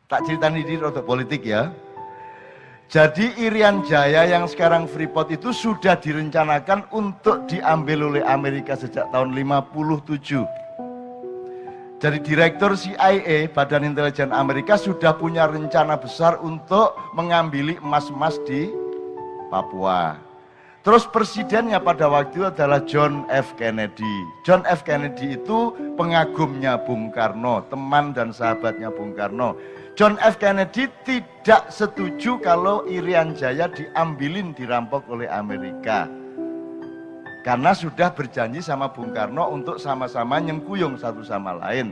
Tak ceritani di roda politik ya. Jadi Irian Jaya yang sekarang Freeport itu sudah direncanakan untuk diambil oleh Amerika sejak tahun 57. Jadi Direktur CIA, Badan Intelijen Amerika sudah punya rencana besar untuk mengambil emas-emas di Papua. Terus presidennya pada waktu itu adalah John F. Kennedy. John F. Kennedy itu pengagumnya Bung Karno, teman dan sahabatnya Bung Karno. John F. Kennedy tidak setuju kalau Irian Jaya diambilin, dirampok oleh Amerika. Karena sudah berjanji sama Bung Karno untuk sama-sama nyengkuyung satu sama lain.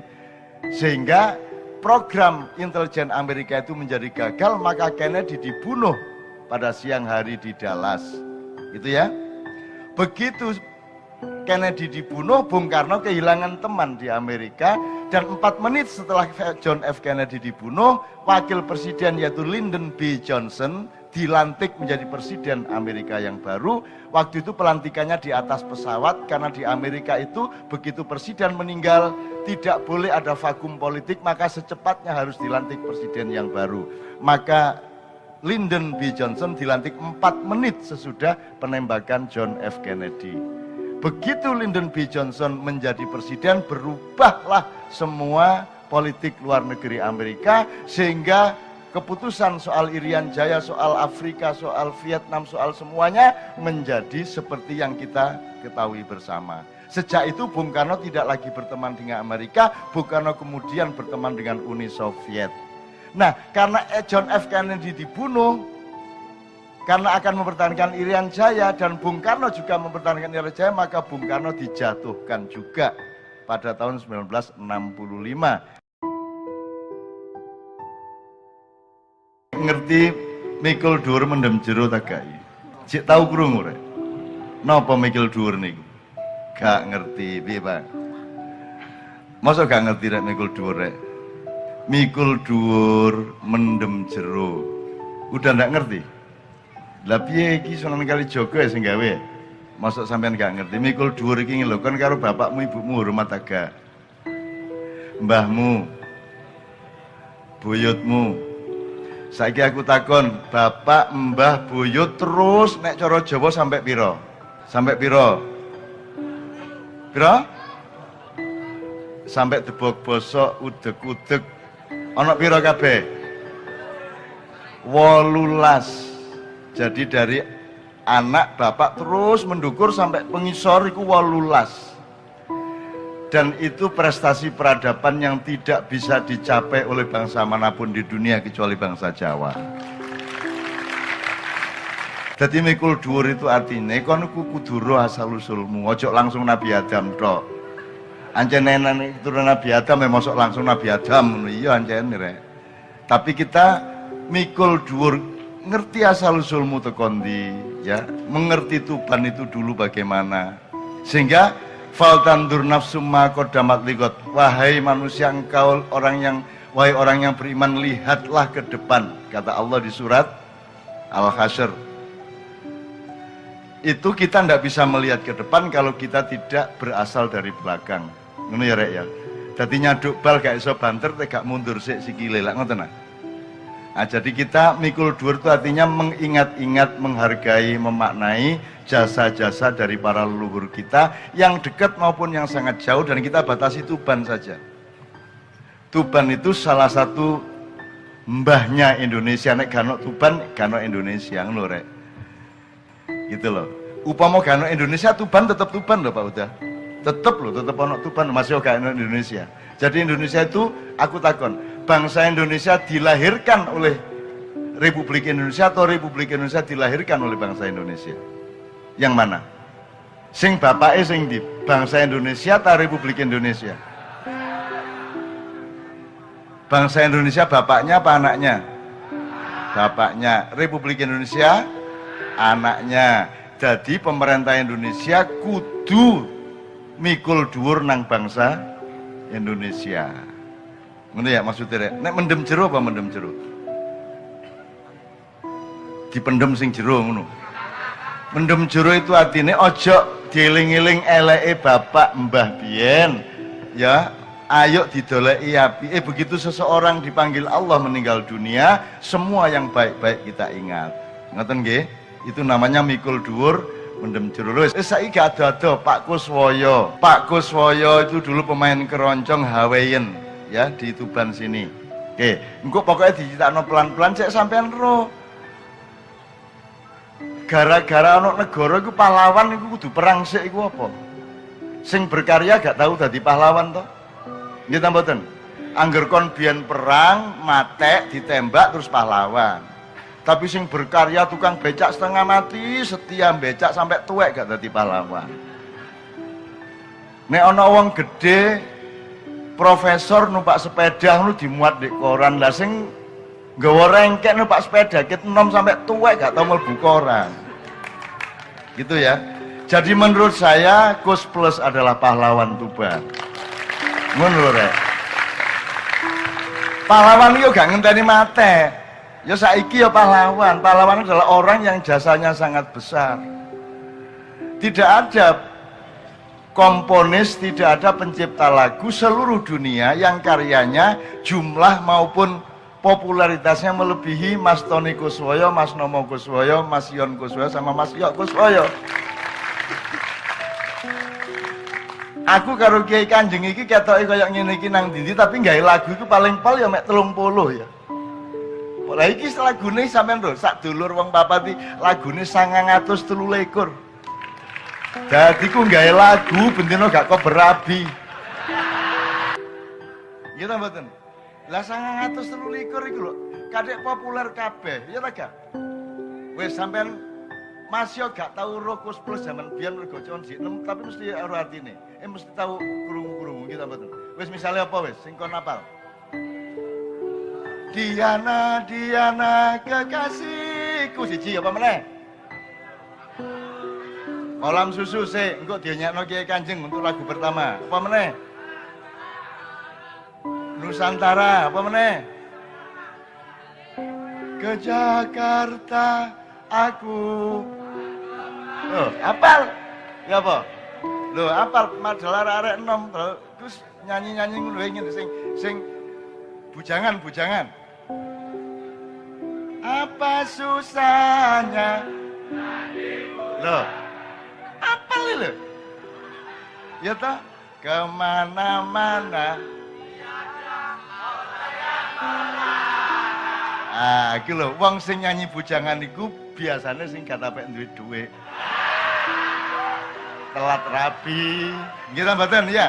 Sehingga program intelijen Amerika itu menjadi gagal, maka Kennedy dibunuh pada siang hari di Dallas. Itu ya. Begitu Kennedy dibunuh, Bung Karno kehilangan teman di Amerika, dan 4 menit setelah John F. Kennedy dibunuh, wakil presiden yaitu Lyndon B. Johnson dilantik menjadi presiden Amerika yang baru. Waktu itu pelantikannya di atas pesawat, karena di Amerika itu begitu presiden meninggal tidak boleh ada vakum politik, maka secepatnya harus dilantik presiden yang baru. Maka Lyndon B. Johnson dilantik 4 menit sesudah penembakan John F. Kennedy. Begitu Lyndon B. Johnson menjadi presiden, berubahlah semua politik luar negeri Amerika, sehingga keputusan soal Irian Jaya, soal Afrika, soal Vietnam, soal semuanya menjadi seperti yang kita ketahui bersama. Sejak itu Bung Karno tidak lagi berteman dengan Amerika, Bung Karno kemudian berteman dengan Uni Soviet. Nah, karena John F. Kennedy dibunuh, karena akan mempertahankan Irian Jaya, dan Bung Karno juga mempertahankan Irian Jaya, maka Bung Karno dijatuhkan juga pada tahun 1965. Ngerti mikul dhuwur mendem jero ta gak? Sik tau krungu rek. Napa mikul dhuwur niku? Gak ngerti, piye, Pak? Masa gak ngerti rek mikul dhuwur rek? Mikul dhuwur mendem jero. Udah ndak ngerti? Lah piye iki Sunan Kalijaga sing gawe? Mosok sampean gak ngerti mikul dhuwur iki lho, kan karo bapakmu ibumu hormat agak. Mbahmu, buyutmu. Saiki aku takon, bapak, mbah, buyut terus nek cara Jawa sampai piro? Sampai piro? Piro? Sampai debok bosok, udeg-udeg. Ana piro kabeh? 18. Jadi dari anak bapak terus mendukur sampai pengisor iku 18. Dan itu prestasi peradaban yang tidak bisa dicapai oleh bangsa manapun di dunia kecuali bangsa Jawa. Jadi mikul dhuwur itu artinya kon kudu ro asal usulmu, ojo langsung Nabi Adam tok. Ancen nenek turun Nabi Adam mosok langsung Nabi Adam ngono iya ancen rek. Tapi kita mikul dhuwur ngerti asal usulmu tekan ndi ya, mengerti Tuban itu dulu bagaimana. Sehingga faltandur nafsum ma qaddamat liqat, wahai manusia engkau wahai orang yang beriman, lihatlah ke depan, kata Allah di surat Al-Hasyr. Itu kita tidak bisa melihat ke depan kalau kita tidak berasal dari belakang. Ngono ya rek ya. Dadi nyaduk bal gak iso banter tegak mundur sik sikile lak ngoten nah. Nah, jadi kita mikul dhuwur itu artinya mengingat-ingat, menghargai, memaknai jasa-jasa dari para leluhur kita yang dekat maupun yang sangat jauh, dan kita batasi Tuban saja. Tuban itu salah satu mbahnya Indonesia, nek gano Tuban, gano Indonesia, ngono rek. Gitu loh. Upama gano Indonesia, Tuban tetap Tuban loh Pak Uda. Tetap loh, tetap ono Tuban, masih gano Indonesia. Jadi Indonesia itu, aku takon, bangsa Indonesia dilahirkan oleh Republik Indonesia atau Republik Indonesia dilahirkan oleh bangsa Indonesia? Yang mana? Sing bapake sing di bangsa Indonesia atau Republik Indonesia? Bangsa Indonesia bapaknya apa anaknya? Bapaknya. Republik Indonesia anaknya. Jadi pemerintah Indonesia kudu mikul dhuwur nang bangsa Indonesia. Ngono ya maksudnya, nek mendem jero apa mendem jero? Dipendem sing jero ngono. Mendem jero itu artinya ojo dieling-eling eleke bapak mbah biyen. Ya, ayo didoleki api. Begitu seseorang dipanggil Allah meninggal dunia, semua yang baik-baik kita ingat. Ngoten nggih? Itu namanya mikul dhuwur mendem jero. Saiki gak ada Pak Kuswoyo. Pak Kuswoyo itu dulu pemain keroncong Hawaiian ya di Tuban sini. Oke, engko pokoknya diceritakno pelan-pelan cek sampean ro. Gara-gara ana negara iku pahlawan iku kudu perang sik iku apa? Sing berkarya gak tahu dadi pahlawan toh? Nggih ta mboten? Angger kon biyen perang, matek, ditembak terus pahlawan. Tapi sing berkarya tukang becak setengah mati, setia becak sampai tuwek gak dadi pahlawan. Nek ana wong gede, profesor numpak sepeda ngono dimuat di koran. Lah sing nggawa rengkek numpak sepeda ket enom sampai tuwek gak tau mlebu koran. Gitu ya. Jadi menurut saya Gus Plus adalah pahlawan Tuban. Ngono rek. Pahlawan itu gak ngenteni mate. Ya saiki ya pahlawan. Pahlawan adalah orang yang jasanya sangat besar. Tidak ada komponis, tidak ada pencipta lagu seluruh dunia yang karyanya jumlah maupun popularitasnya melebihi Mas Tony Kuswoyo, Mas Nomo Kuswoyo, Mas Yon Kuswoyo sama Mas Yok Kuswoyo. Aku karo Kiai Kanjeng iki ketoke koyo ngene iki nang ndi tapi gawe lagu iku paling pol ya mek 30 ya. Lah iki lagune sampean lho, sak dulur wong papat iki lagune 923. Dadi ku gawe lagu bendino gak kok berabi. Gitu mboten. Lah 923 iku lho, kadek populer kabeh, ya ta gak? Wis sampean masih gak tahu Gus Plus zaman biyen mergo consi, tapi mesti ora artine. Mesti tahu krungu-krungu kita mboten. Wis misale apa wis sing kon apal? Diana, Diana kekasihku siji apa meneh? Kolam susu sik, engko dinyakno Kiai Kanjeng untuk lagu pertama. Apa meneh? Nusantara, apa meneh? Ke Jakarta aku. Loh, apal? Ya apa? Loh, apal majalah arek enom terus nyanyi-nyanyi ngono ngene sing bujangan. Apa susahnya? Loh, apal lho? Ya toh, kemana-mana. Ah, iki lho, wong sing nyanyi bujangan iku biasanya sing gak tapek duwe dhuwit. Telat rabi. Nggih ta mboten ya?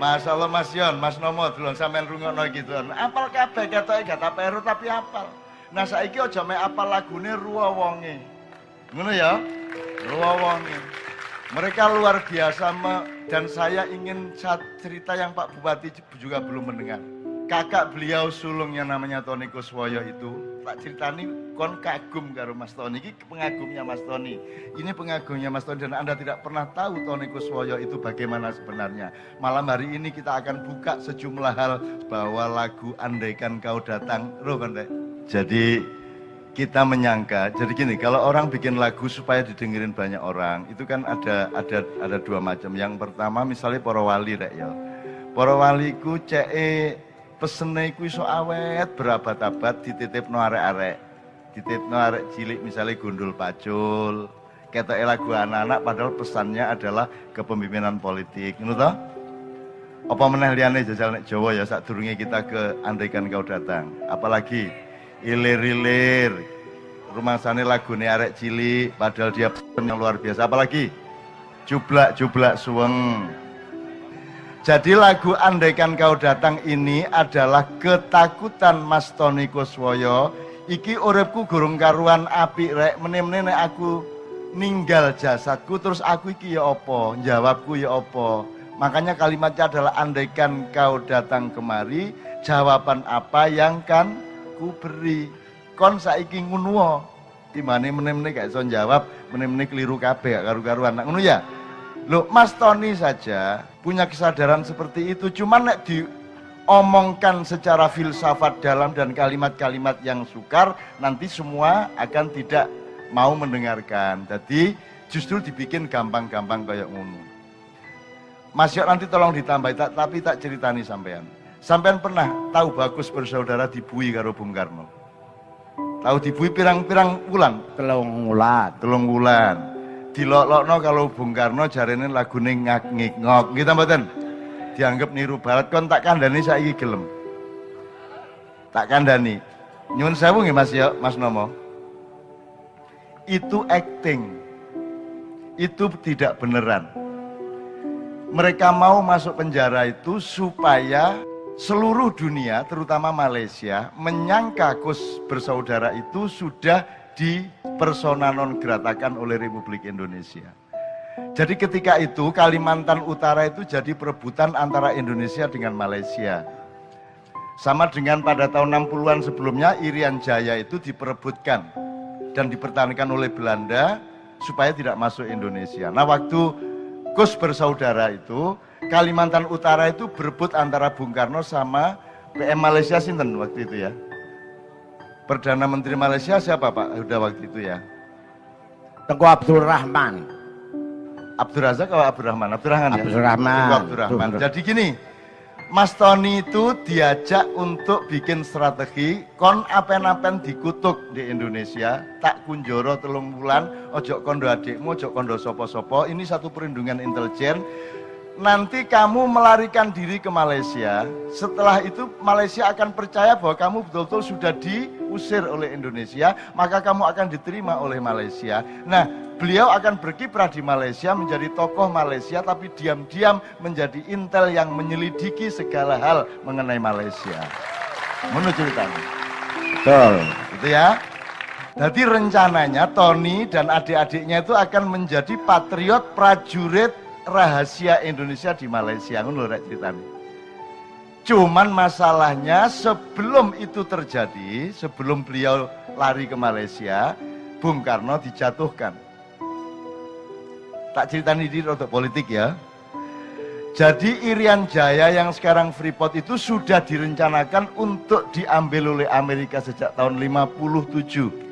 Masyaallah Mas Yon, Mas Nomo delon sampean rungokno iki to. Apal kabeh ketoke gak tapek ero tapi apal. Nah saiki aja mek apal lagune Ruwa Wonge. Ngono ya? Ruwa Wonge. Mereka luar biasa dan saya ingin cerita yang Pak Bupati juga belum mendengar. Kakak beliau sulungnya namanya Tony Kuswoyo itu, tak ceritani kon kagum karo Mas Tony, ini pengagumnya Mas Tony. Ini pengagumnya Mas Tony dan Anda tidak pernah tahu Tony Kuswoyo itu bagaimana sebenarnya. Malam hari ini kita akan buka sejumlah hal bahwa lagu Andaikan Kau Datang, roh kan deh. Jadi kita menyangka, jadi gini, kalau orang bikin lagu supaya didengerin banyak orang, itu kan ada dua macam. Yang pertama misalnya para wali rek ya. Para waliku pesene iku iso awet berabad-abad dititipno arek-arek. Dititipno arek cilik misalnya gundul pacul. Ketoke lagu anak-anak padahal pesannya adalah kepemimpinan politik. Ngono to? Apa meneh liyane jajal nek Jawa ya sadurunge kita ke Andaikan Kau Datang. Apalagi ilir-ilir. Rumangsane lagune arek cilik padahal dia yang luar biasa. Apalagi jublak-jublak suweng. Jadi lagu Andaikan Kau Datang ini adalah ketakutan Mas Tony Kuswoyo. Iki uripku gurung karuan apik rek, meneh-meneh nek aku ninggal jasadku terus aku iki ya apa? Jawabku ya apa? Makanya kalimatnya adalah andaikan kau datang kemari, jawaban apa yang kan ku beri. Kon saiki ngono timbane meneh-meneh gak iso jawab, meneh-meneh keliru kabeh gak karu-karuan. Ngono ya? Loh, Mas Tony saja punya kesadaran seperti itu, cuman nek diomongkan secara filsafat dalam dan kalimat-kalimat yang sukar, nanti semua akan tidak mau mendengarkan. Jadi justru dibikin gampang-gampang kayak ngono. Mas Yok nanti tolong ditambah, tapi tak ceritani sampean. Sampean pernah tahu Bagus bersaudara dibui karo Bung Karno? Tahu dibui pirang-pirang wulan? Telung wulan. Dilok-lokno kalau Bung Karno jarene lagune ngak-ngik-ngok, gitu mboten? Dianggap niru barat, kon tak kandhani saiki gelem. Tak kandhani. Nyuwun sewu nggih Mas Yok, Mas Nomo. Itu acting. Itu tidak beneran. Mereka mau masuk penjara itu supaya seluruh dunia, terutama Malaysia, menyangka Kus bersaudara itu sudah dipersona non gratakan oleh Republik Indonesia. Jadi ketika itu Kalimantan Utara itu jadi perebutan antara Indonesia dengan Malaysia. Sama dengan pada tahun 60-an sebelumnya, Irian Jaya itu diperebutkan dan dipertahankan oleh Belanda supaya tidak masuk Indonesia. Nah, waktu Kus bersaudara itu, Kalimantan Utara itu berebut antara Bung Karno sama PM Malaysia sinten waktu itu ya. Perdana Menteri Malaysia siapa Pak? Udah waktu itu ya. Tengku Abdul Rahman. Abdul Razak atau Abdul Rahman? Abdul Rahman ya? Abdul Rahman. Tengku Abdul Rahman. Jadi gini, Mas Tony itu diajak untuk bikin strategi kon apen-apen dikutuk di Indonesia, tak kunjoro 3 bulan, ojo kondo adikmu, ojo kondo sopo-sopo, ini satu perlindungan intelijen. Nanti kamu melarikan diri ke Malaysia, setelah itu Malaysia akan percaya bahwa kamu betul-betul sudah diusir oleh Indonesia, maka kamu akan diterima oleh Malaysia. Nah, beliau akan berkiprah di Malaysia menjadi tokoh Malaysia, tapi diam-diam menjadi intel yang menyelidiki segala hal mengenai Malaysia. Menurut ceritanya. Betul. Gitu ya. Jadi rencananya Tony dan adik-adiknya itu akan menjadi patriot prajurit rahasia Indonesia di Malaysia, ngono rek ceritane. Cuman masalahnya sebelum itu terjadi, sebelum beliau lari ke Malaysia, Bung Karno dijatuhkan. Tak ceritani di rotok politik ya. Jadi Irian Jaya yang sekarang Freeport itu sudah direncanakan untuk diambil oleh Amerika sejak tahun 57.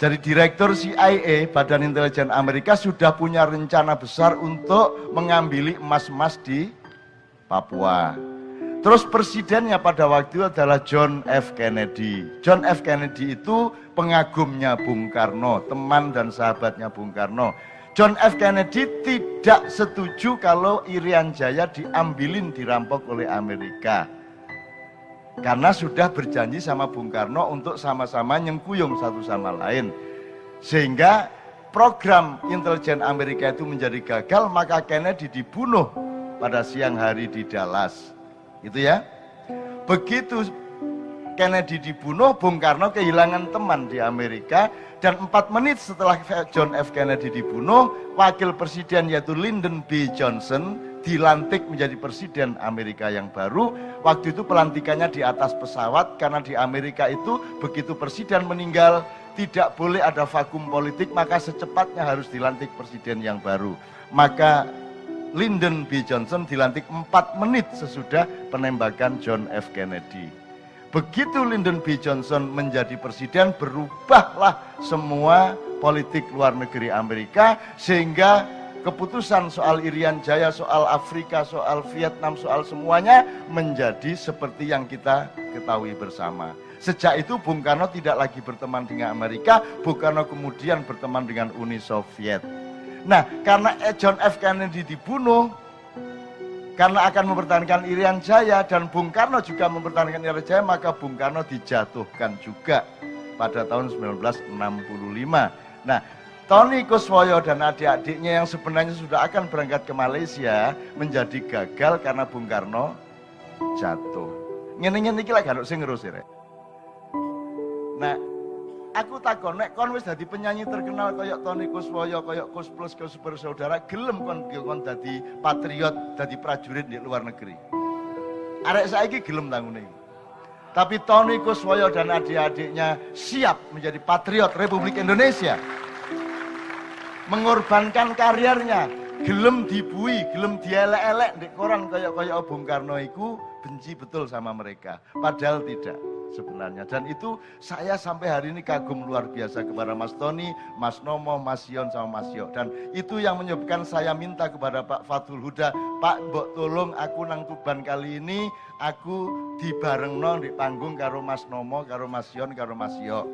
Jadi Direktur CIA, Badan Intelijen Amerika sudah punya rencana besar untuk mengambil emas-emas di Papua. Terus presidennya pada waktu itu adalah John F. Kennedy. John F. Kennedy itu pengagumnya Bung Karno, teman dan sahabatnya Bung Karno. John F. Kennedy tidak setuju kalau Irian Jaya diambilin, dirampok oleh Amerika. Karena sudah berjanji sama Bung Karno untuk sama-sama nyengkuyung satu sama lain. Sehingga program intelijen Amerika itu menjadi gagal, maka Kennedy dibunuh pada siang hari di Dallas. Gitu ya. Begitu Kennedy dibunuh, Bung Karno kehilangan teman di Amerika, dan 4 menit setelah John F. Kennedy dibunuh, wakil presiden yaitu Lyndon B. Johnson dilantik menjadi presiden Amerika yang baru. Waktu itu pelantikannya di atas pesawat, karena di Amerika itu begitu presiden meninggal tidak boleh ada vakum politik, maka secepatnya harus dilantik presiden yang baru. Maka Lyndon B. Johnson dilantik 4 menit sesudah penembakan John F. Kennedy. Begitu Lyndon B. Johnson menjadi presiden, berubahlah semua politik luar negeri Amerika, sehingga keputusan soal Irian Jaya, soal Afrika, soal Vietnam, soal semuanya menjadi seperti yang kita ketahui bersama. Sejak itu Bung Karno tidak lagi berteman dengan Amerika, Bung Karno kemudian berteman dengan Uni Soviet. Nah, karena John F. Kennedy dibunuh, karena akan mempertahankan Irian Jaya, dan Bung Karno juga mempertahankan Irian Jaya, maka Bung Karno dijatuhkan juga pada tahun 1965. Nah, Tony Kuswoyo dan adik-adiknya yang sebenarnya sudah akan berangkat ke Malaysia menjadi gagal karena Bung Karno jatuh. Ngene-ngene iki lek gak sing ngerus rek. Nah, aku takon nek kon wis dadi penyanyi terkenal kayak Tony Kuswoyo, kayak Kus Plus, Kus Bersaudara, gelem kon dadi patriot, dadi prajurit di luar negeri. Arek saiki gelem tangune. Tapi Tony Kuswoyo dan adik-adiknya siap menjadi patriot Republik Indonesia. Mengorbankan karirnya, gelem dibui, gelem dielek-elek di koran kayak Bung Karno iku benci betul sama mereka. Padahal tidak. sebenarnya. Dan itu saya sampai hari ini kagum luar biasa kepada Mas Tony, Mas Nomo, Mas Yon sama Mas Yo. Dan itu yang menyebabkan saya minta kepada Pak Fathul Huda, Pak mbok tolong aku nang Tuban kali ini aku dibarengno di panggung karo Mas Nomo, karo Mas Yon, karo Mas Yo.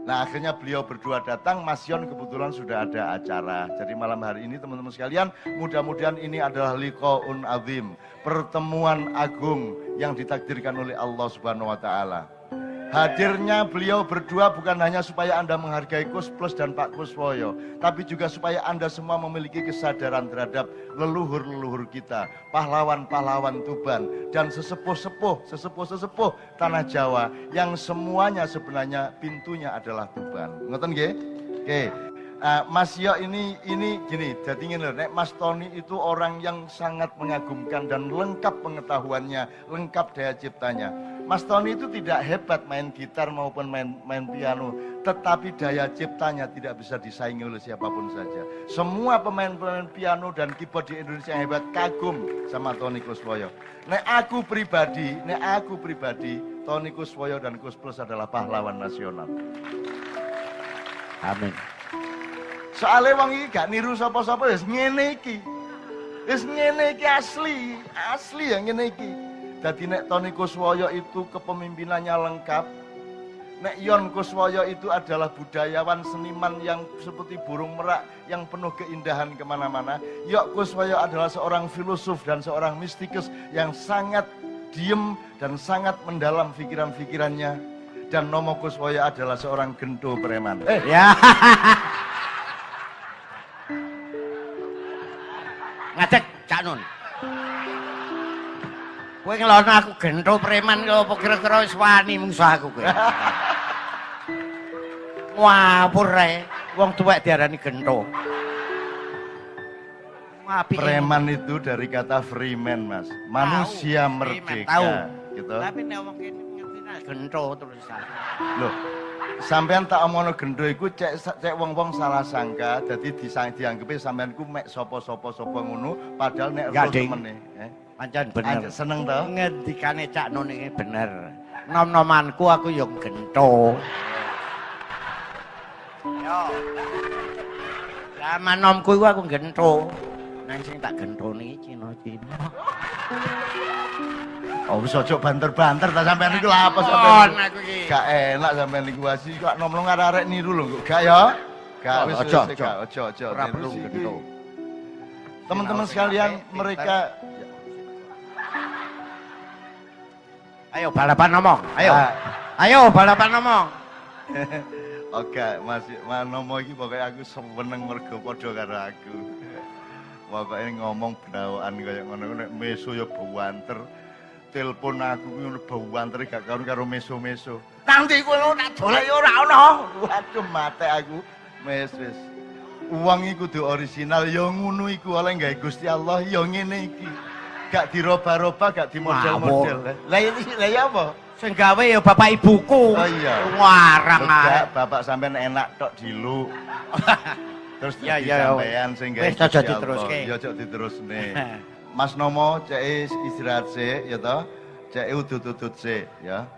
Nah akhirnya beliau berdua datang, Mas Yon kebetulan sudah ada acara. Jadi malam hari ini teman-teman sekalian, mudah-mudahan ini adalah liqaun azim, pertemuan agung yang ditakdirkan oleh Allah Subhanahu wa taala. Hadirnya beliau berdua bukan hanya supaya Anda menghargai Kus Plus dan Pak Kuswoyo, tapi juga supaya Anda semua memiliki kesadaran terhadap leluhur-leluhur kita, pahlawan-pahlawan Tuban, dan sesepuh-sesepuh Tanah Jawa, yang semuanya sebenarnya pintunya adalah Tuban. Ngoten nggih? Oke. Mas Yo ini gini, jadi ngene, nek Mas Tony itu orang yang sangat mengagumkan dan lengkap pengetahuannya, lengkap daya ciptanya. Mas Tony itu tidak hebat main gitar maupun main piano, tetapi daya ciptanya tidak bisa disaingi oleh siapapun saja. Semua pemain-pemain piano dan keyboard di Indonesia yang hebat kagum sama Tony Kuswoyo. Nek aku pribadi, Tony Kuswoyo dan Kus Plus adalah pahlawan nasional. Amin. Soalnya wong iki gak niru sapa-sapa wis ngene iki. Wis ngene iki asli ya ngene iki. Dadi nek Tony Kuswoyo itu kepemimpinannya lengkap. Nek Yon Kuswoyo itu adalah budayawan seniman yang seperti burung merak yang penuh keindahan kemana-mana. Yok Kuswoyo adalah seorang filosof dan seorang mistikus yang sangat diem dan sangat mendalam pikiran-pikirannya. Dan Nomo Kuswoyo adalah seorang gento preman. Ya. Ngadek Cak Nun. Kowe ngelono aku gento preman kok apa kira-kira wis wani musuh aku kowe. Ngawur ae, wong tuwek diarani gento. Preman itu dari kata freeman, Mas. Manusia merdeka. Tahu. Gitu. Tapi nek wong kene ngerti gento terus. Loh, sampean tak omongno gendo iku cek wong-wong salah sangka, dadi dianggepe sampean ku mek sapa-sapa ngono, padahal nek roh temene, Pancen bener. Seneng to? Ngendikane Cak Nun iki bener. Nom-nomanku aku yo gento. Yo. Zaman nomku iku aku gento. Nang sing tak gentoni Cina-Cina. Oh, wis aja banter-banter ta sampean iku lha apa sampean? Aku iki. Gak enak sampean iku wasi kok nom-nom arek niru lho, gak ya? Gak wis aja. Ora perlu gento. Teman-teman sekalian, mereka ayo balapan ngomong, ayo. Ayo balapan ngomong. Oke, masih Nomo iki pokoke aku seneng mergo padha karo aku. Pokoke ngomong benawan kaya ngono nek meso ya bawanter. Telepon aku ngono bawanter gak karo meso-meso. Nanti kowe tak dolek ya ora ono. Waduh mate aku. Wis. Uang iku kudu orisinal ya ngono iku oleh gawe Gusti Allah ya ngene iki. Gak diroba-roba, gak dimodel-model. Lah ya apa? Sing gawe ya bapak ibuku. Oh iya. Warang ae. Bapak sampean enak tok dilu. Terus ya sampean sing gawe. Wis aja diteruske. Ya aja diterusne. Mas Nomo cek istirahat sik ya toh. Cek udut-udut sik ya.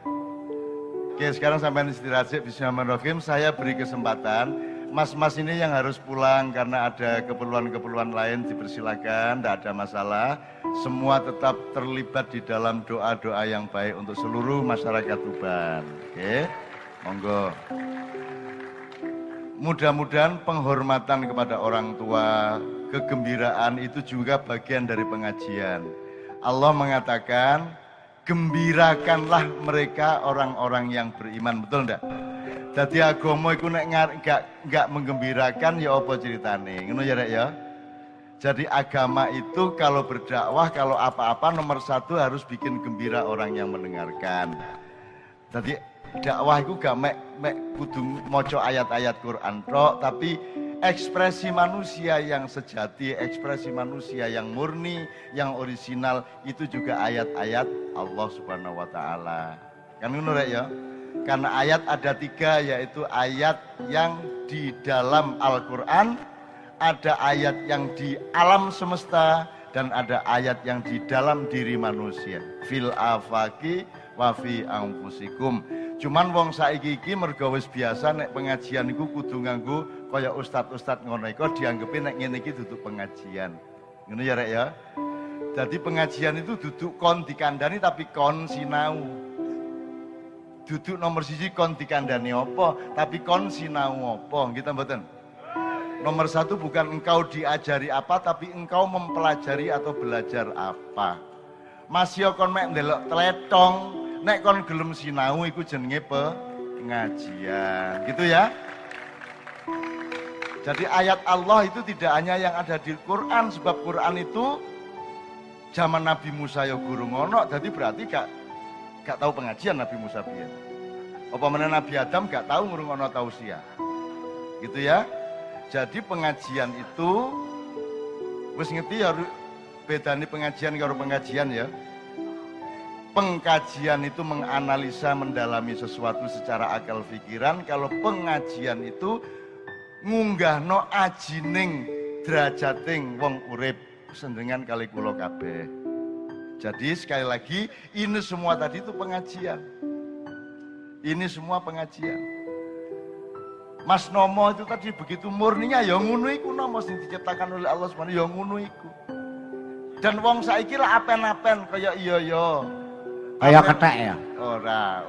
Oke, sekarang sampean istirahat sik bismillahirrahmanirrahim. Saya beri kesempatan mas-mas ini yang harus pulang karena ada keperluan-keperluan lain dipersilakan, tidak ada masalah. Semua tetap terlibat di dalam doa-doa yang baik untuk seluruh masyarakat Tuban. Oke, monggo. Mudah-mudahan penghormatan kepada orang tua, kegembiraan itu juga bagian dari pengajian. Allah mengatakan, gembirakanlah mereka orang-orang yang beriman, betul enggak? Jadi agama iku nek enggak menggembirakan ya apa ceritane? Ngono ya Rek ya. Jadi agama itu kalau berdakwah, kalau apa-apa nomor satu harus bikin gembira orang yang mendengarkan. Jadi dakwah itu gak mek kudu maca ayat-ayat Quran tok, tapi ekspresi manusia yang sejati, ekspresi manusia yang murni, yang orisinal itu juga ayat-ayat Allah Subhanahu wa taala. Kan ngono Rek ya? Karena ayat ada 3, yaitu ayat yang di dalam Al-Quran, ada ayat yang di alam semesta, dan ada ayat yang di dalam diri manusia. Fil afaki wa fi anfusikum. Cuman wong saiki iki mergo wis biasa nek pengajian iku kudu nganggo kaya ustad-ustad ngono iku dianggepi nek ngene iki duduk pengajian. Ngono ya rek ya. Jadi pengajian itu duduk kon dikandani tapi kon sinau. Duduk nomor siji kon dikandani apa, tapi kon sinau apa, gitu mboten? Nomor satu bukan engkau diajari apa, tapi engkau mempelajari atau belajar apa. Masih kon mek ndelok tletong, nek kon gelem sinau iku jenenge pengajian, gitu ya. Jadi ayat Allah itu tidak hanya yang ada di Quran, sebab Quran itu zaman Nabi Musa ya guru ngono, jadi berarti gak tahu pengajian Nabi Musa biyen. Apa mana Nabi Adam gak tahu ngurungono tausiah. Gitu ya. Jadi pengajian itu wis ngerti ya bedane pengajian karo pengajian ya. Pengkajian itu menganalisa, mendalami sesuatu secara akal pikiran. Kalau pengajian itu ngunggahno ajining derajating wong urip sendengan kali kula kabeh. Jadi sekali lagi ini semua tadi itu pengajian. Ini semua pengajian. Mas Nomo itu tadi begitu murninya ya ngono iku nomo sing diciptakan oleh Allah Subhanahu ya ngono iku. Dan wong saiki lah apen-apen kaya iya. Kaya kethek ya. Ora.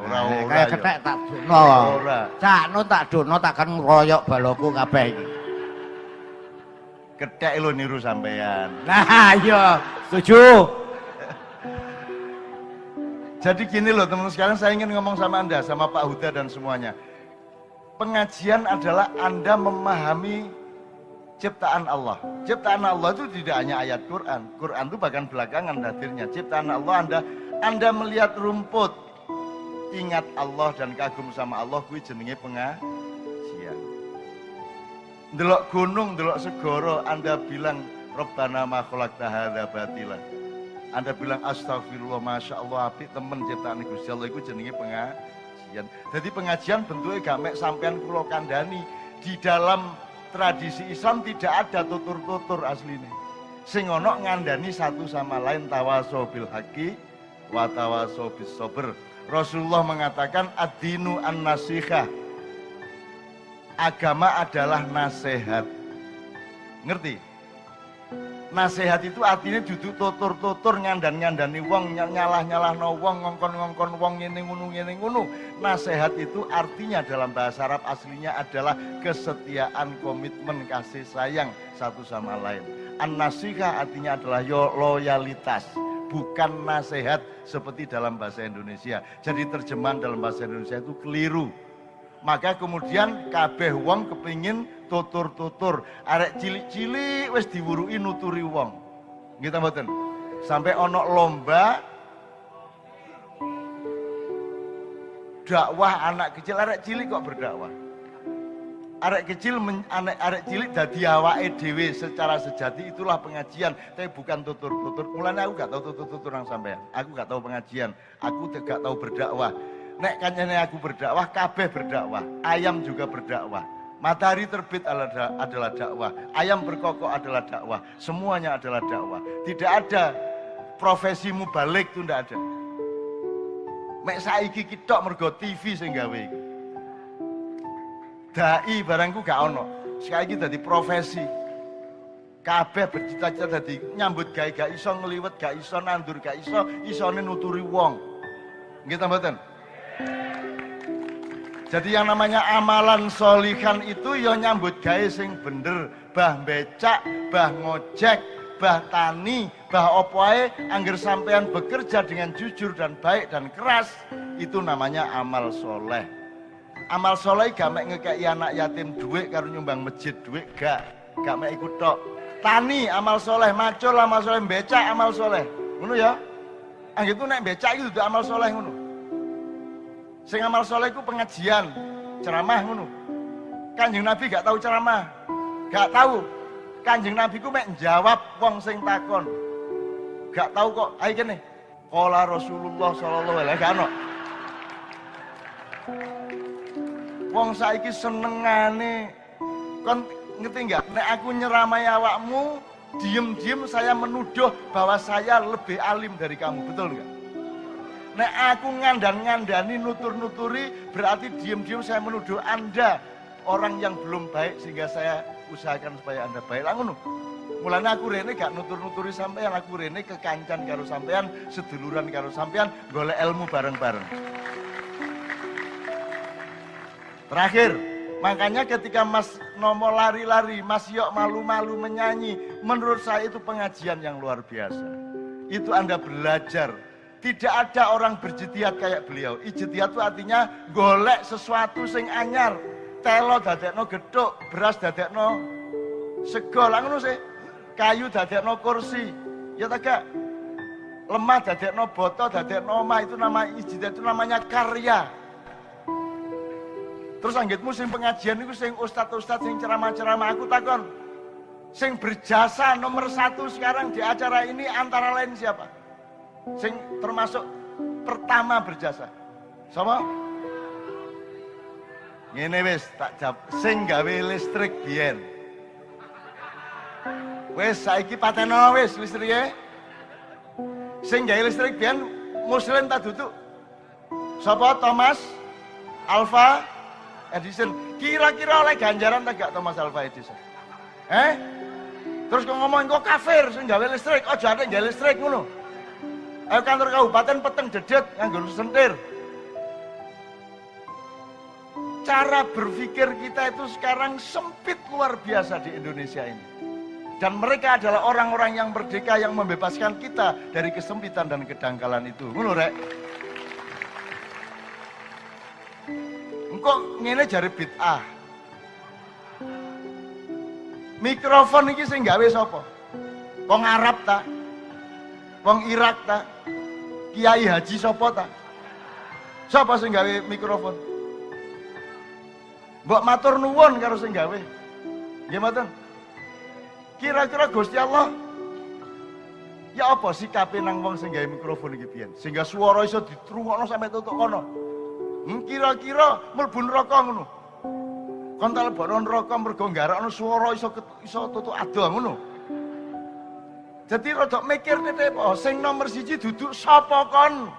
Kaya kethek tak dono. Ora. Cakno tak dono takkan ngroyok baloku kabeh iki. Kethek lho niru sampean. Nah, iya, setuju. Jadi gini loh teman-teman sekalian, saya ingin ngomong sama Anda, sama Pak Huda dan semuanya. Pengajian adalah Anda memahami ciptaan Allah. Ciptaan Allah itu tidak hanya ayat Quran. Quran itu bahkan belakangan hadirnya. Ciptaan Allah Anda melihat rumput, ingat Allah dan kagum sama Allah, kuwi jenenge pengajian. Ndelok gunung, ndelok segara, Anda bilang Rabbana ma khalaqta hadza batila. Anda bilang astagfirullah, masya Allah, apik temen ciptaan Gusti Allah itu jenenge pengajian. Jadi pengajian bentuknya gak mek sampean kula kandhani. Di dalam tradisi Islam tidak ada tutur-tutur asline. Sing ono ngandani satu sama lain, tawasau bil haqqi wa tawasau bis sabr. Rasulullah mengatakan ad-dinu an-nasihah. Agama adalah nasihat. Ngerti? Nasihat itu artinya duduk tutur-tutur ngandani wong, nyalah-nyalahno wong, ngongkon-ngongkon wong ngene ngono. Nasihat itu artinya dalam bahasa Arab aslinya adalah kesetiaan, komitmen, kasih sayang satu sama lain. An-nasihah artinya adalah loyalitas, bukan nasihat seperti dalam bahasa Indonesia. Jadi terjemahan dalam bahasa Indonesia itu keliru. Maka kemudian kabeh wong kepingin tutur-tutur, arek cilik-cilik wis diwuruki nuturi wong. Nggih ta mboten? Sampai ono lomba dakwah anak kecil, arek cilik kok berdakwah. Arek kecil arek cilik dadi awake dhewe secara sejati, itulah pengajian, tapi bukan tutur-tutur. Mulane aku gak tahu tutur-tutur nang sampean. Aku gak tahu pengajian, aku gak tahu berdakwah. Nek kancane aku berdakwah, kabeh berdakwah. Ayam juga berdakwah. Matahari terbit adalah dakwah. Ayam berkokok adalah dakwah. Semuanya adalah dakwah. Tidak ada profesi mubalik itu tidak ada. Mek saiki kitok mergo TV sing gawe iki. Dai barangku gak ono. Sekali iki dadi profesi. Kabeh bercita-cita dadi nyambut gawe gak iso ngliwet, gak iso nandur, gak iso, isone nuturi wong. Nggih ta mboten? Jadi yang namanya amalan solihan itu ya nyambut gawe sing bener, bah becak, bah ngojek, bah tani, bah opo ae, angger sampean bekerja dengan jujur dan baik dan keras, itu namanya amal soleh. Amal soleh gak mek ngekeki anak yatim duit karo nyumbang masjid duit, gak mek ikut tok. Tani amal soleh, macul amal soleh, becak amal soleh, ngono ya. Angger itu nek becak itu amal soleh ngono. Sing amal soleh itu pengajian, ceramah ngono. Kanjeng Nabi gak tahu ceramah, gak tahu. Kanjeng Nabi ku mek jawab wong sing takon. Gak tahu kok, ayo kene. Qala Rasulullah sallallahu alaihi wasallam. Wong saiki senengane kon ngerti enggak? Nek aku nyeramai awakmu, diem-diem saya menuduh bahwa saya lebih alim dari kamu, betul enggak? Nek aku ngandani nutur-nuturi berarti diam-diam saya menuduh Anda orang yang belum baik sehingga saya usahakan supaya Anda baik. Lah ngono. Mulane aku rene gak nutur-nuturi sampean, aku rene kekancan karo sampean, seduluran karo sampean, golek ilmu bareng-bareng. Terakhir, makanya ketika Mas Nomo lari-lari, Mas Yok malu-malu menyanyi, menurut saya itu pengajian yang luar biasa. Itu Anda belajar. Tidak ada orang berjitiat kayak beliau. Ijtihad itu artinya golek sesuatu sing anyar. Telo dadekno gethuk, beras dadekno sego, lah ngono sih. Kayu dadekno kursi. Ya ta gak? Lemah dadekno boto, dadekno omah, itu nama ijtihad, itu namanya karya. Terus anggitmu sing pengajian itu sing ustad-ustad sing ceramah-ceramah, aku takon. Sing berjasa nomor 1 sekarang di acara ini antara lain siapa? Sing termasuk pertama berjasa. Sama? Ngene wis tak jawab, sing gawe listrik biyen. Wis saiki pateno wis listrike. Sing gawe listrik biyen Muslim ta duduk? Sapa? Thomas Alva Edison. Kira-kira oleh ganjaran tak gak Thomas Alva Edison? Terus kok ngomong kok kafir sing gawe listrik, aja ate gawe listrik ngono. Ayo kantor kabupaten peteng dedet nganggo sentir. Cara berpikir kita itu sekarang sempit luar biasa di Indonesia ini. Dan mereka adalah orang-orang yang merdeka yang membebaskan kita dari kesempitan dan kedangkalan itu. Ngono rek. Engko ngene jare bid'ah. Mikrofon iki sing gawe sapa? Wong Arab ta? Wong Irak ta? Kiai Haji sapa ta? Sapa sing gawe mikrofon? Mbok matur nuwun karo sing gawe. Nggih mboten? Kira-kira Gusti Allah ya apa sikape nang wong sing gawe mikrofon iki piyen? Sehingga swara iso ditrungokno sampe tutuk kono. Kira-kira mlebu neraka ngono. Kon tak lebokno neraka mergo nggarakno swara iso tutuk ado ngono. Jadi rada mikir nih po, sing nomor 1 duduk sapa kon,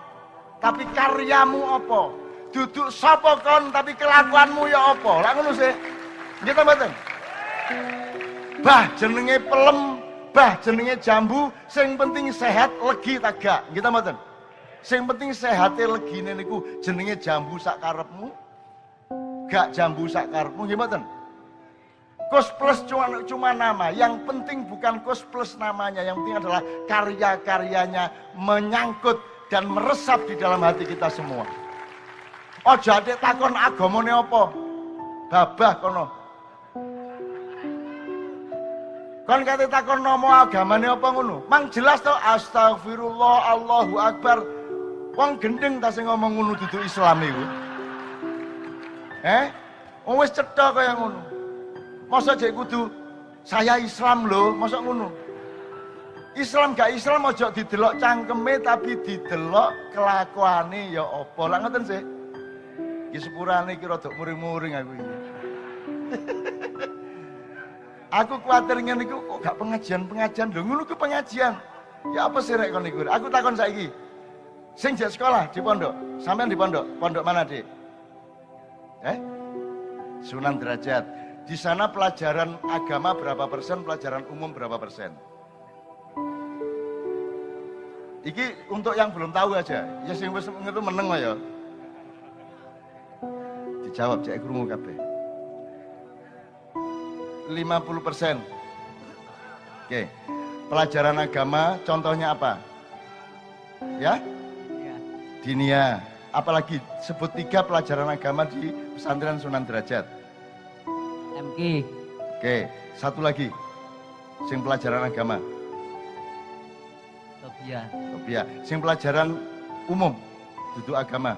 tapi karyamu apa? Duduk sapa kon, tapi kelakuanmu ya apa? Lah ngono sih. Nggih ta mboten? Bah jenenge pelem, bah jenenge jambu, sing penting sehat legi ta gak? Nggih ta mboten? Sing penting sehate legine niku jenenge jambu sak karepmu. Gak jambu sak karepmu nggih mboten? Kus plus cuma nama, yang penting bukan kus plus namanya, yang penting adalah karya-karyanya menyangkut dan meresap di dalam hati kita semua. Ojo adek takon agamane apa? Babah kono. Kon kate takon nama agamane apa ngono? Mang jelas to astagfirullah Allahu akbar. Wong gendeng ta sing ngomong ngono dudu Islam iku. Wis cetha kaya ngono. Masa jek kudu saya Islam lho, masa ngono. Islam gak Islam aja didelok cangkeme tapi didelok kelakuane ya apa. Lah ngoten sih. Ki sepurane ki rada muring-muring aku iki. Aku kuwatir ngene iku kok gak pengajian lho. Ngono ku pengajian. Ya apa sih rek kon iku? Aku takon saiki. Sing jek sekolah di pondok. Sampean di pondok. Pondok mana, Dik? Sunan Derajat. Di sana pelajaran agama berapa persen, pelajaran umum berapa persen? Iki untuk yang belum tahu aja. Ya sing wis ngerti meneng ya. Dijawab cek krungu kabeh. 50%. Oke. Pelajaran agama contohnya apa? Ya? Dinia. Apalagi sebut 3 pelajaran agama di pesantren Sunan Derajat. MK. Oke, satu lagi. Sing pelajaran agama. Tobia. Sing pelajaran umum, duduk agama.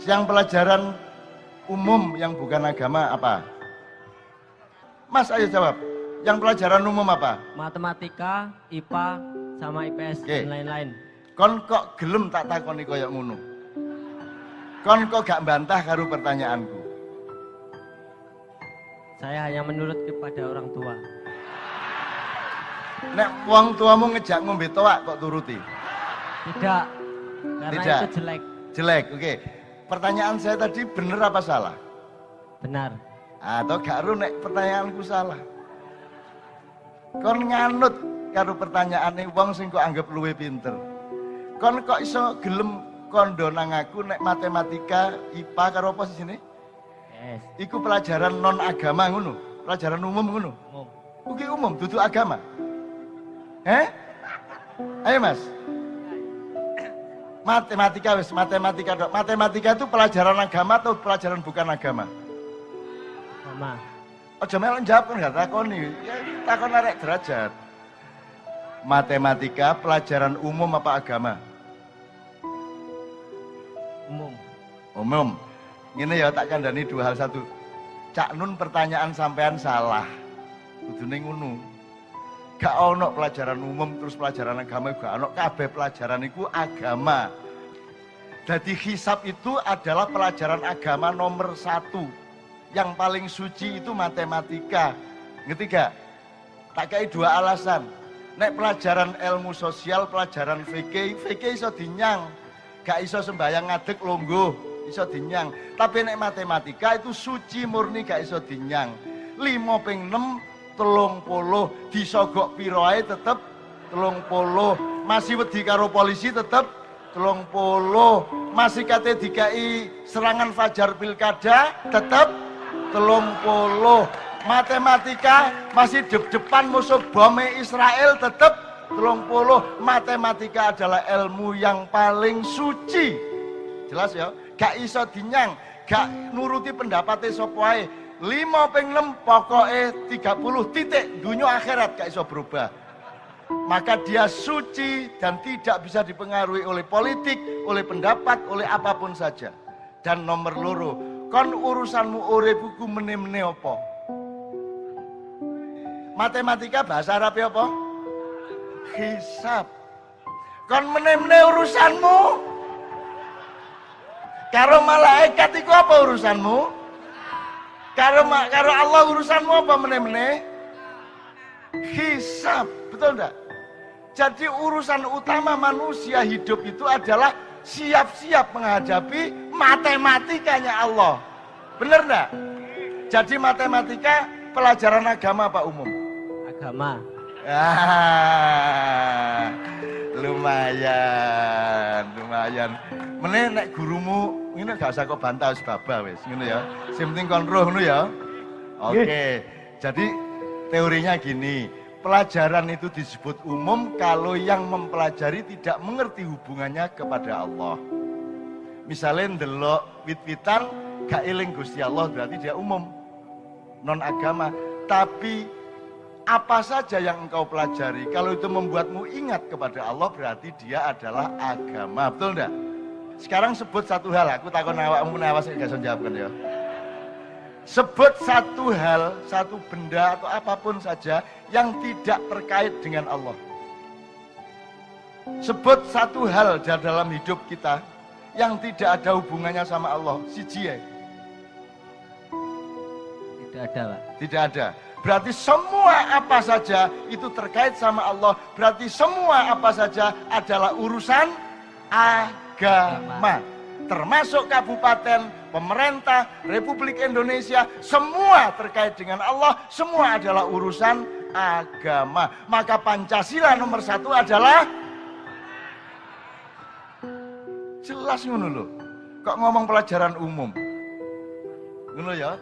Yang pelajaran umum yang bukan agama apa? Mas ayo jawab. Yang pelajaran umum apa? Matematika, IPA, sama IPS Oke. dan lain-lain. Kon kok gelem tak takoni kaya ngono? Kon kok gak bantah karo pertanyaanku? Saya hanya menurut kepada orang tua. Nek wong tuamu ngejak ngombe toak kok turuti? Tidak. Karena Tidak. itu jelek. Jelek, oke. Pertanyaan saya tadi benar apa salah? Benar. Atau gak ru nek pertanyaanku salah? Kon nganut karo pertanyaane wong sing kok anggap luwe pinter. Kon kok iso gelem kondo nang aku nek matematika, IPA karo apa sih sini? Yes. Iku pelajaran non agama ngono, pelajaran umum ngono. Umum. Ugi umum, dudu agama. Ayo Mas. Matematika wis, matematika dok. Matematika itu pelajaran agama atau pelajaran bukan agama? Sama. Ojo melok jawab kan gak takoni. Ya takon arek derajat. Matematika pelajaran umum apa agama? Umum. Umum. Ngene ya tak kandhani dua hal satu. Cak Nun pertanyaan sampean salah. Kudune ngono. Gak ono pelajaran umum terus pelajaran agama, gak ono, kabeh pelajaran itu agama. Jadi hisab itu adalah pelajaran agama nomor 1. Yang paling suci itu matematika. Ngerti gak? Tak kayak 2 alasan. Nek pelajaran ilmu sosial, pelajaran fikih iso dinyang. Gak iso sembahyang ngadeg longgo, iso dinyang. Tapi nek matematika itu suci murni gak iso dinyang. 5/6 30 disogok piro ae tetep 30, masih wedi karo polisi tetep 30, masih kate dikai serangan fajar pilkada tetep 30. Matematika masih depan musuh bome Israel tetep 30. Matematika adalah ilmu yang paling suci. Jelas ya? Gak iso dinyang, gak nuruti pendapatnya sapa ae. 5/6 pokoknya 30 titik dunia akhirat gak iso berubah. Maka dia suci dan tidak bisa dipengaruhi oleh politik, oleh pendapat, oleh apapun saja. Dan nomor loro, kon urusanmu urip iku meneh-meneh apa? Matematika bahasa Arab apa? Hisab. Kon meneh-meneh urusanmu. Karo malaikat iku apa urusanmu? Karo Allah urusanmu apa meneh-meneh? Hisab, betul enggak? Jadi urusan utama manusia hidup itu adalah siap-siap menghadapi matematikanya Allah. Bener enggak? Jadi matematika pelajaran agama apa umum? Agama. Lumayan. Meneh nek gurumu ngene gak usah kok bantah wis babah wis, ngono ya. Sing penting kon roh ngono ya. Oke. Jadi teorinya gini, pelajaran itu disebut umum kalau yang mempelajari tidak mengerti hubungannya kepada Allah. Misalnya ndelok wit-witan gak eling Gusti Allah berarti dia umum. Non agama, tapi apa saja yang engkau pelajari kalau itu membuatmu ingat kepada Allah berarti dia adalah agama. Betul enggak? Sekarang sebut satu hal, aku takon awakmu awas gak iso jawabkan ya. Sebut satu hal, satu benda atau apapun saja yang tidak terkait dengan Allah. Sebut satu hal dalam hidup kita yang tidak ada hubungannya sama Allah. Siji ya. Tidak ada, Pak. Tidak ada. Berarti semua apa saja itu terkait sama Allah. Berarti semua apa saja adalah urusan agama. Termasuk kabupaten, pemerintah, Republik Indonesia, semua terkait dengan Allah, semua adalah urusan agama. Maka Pancasila nomor 1 adalah jelas ngono lho. Kok ngomong pelajaran umum? Ngono ya.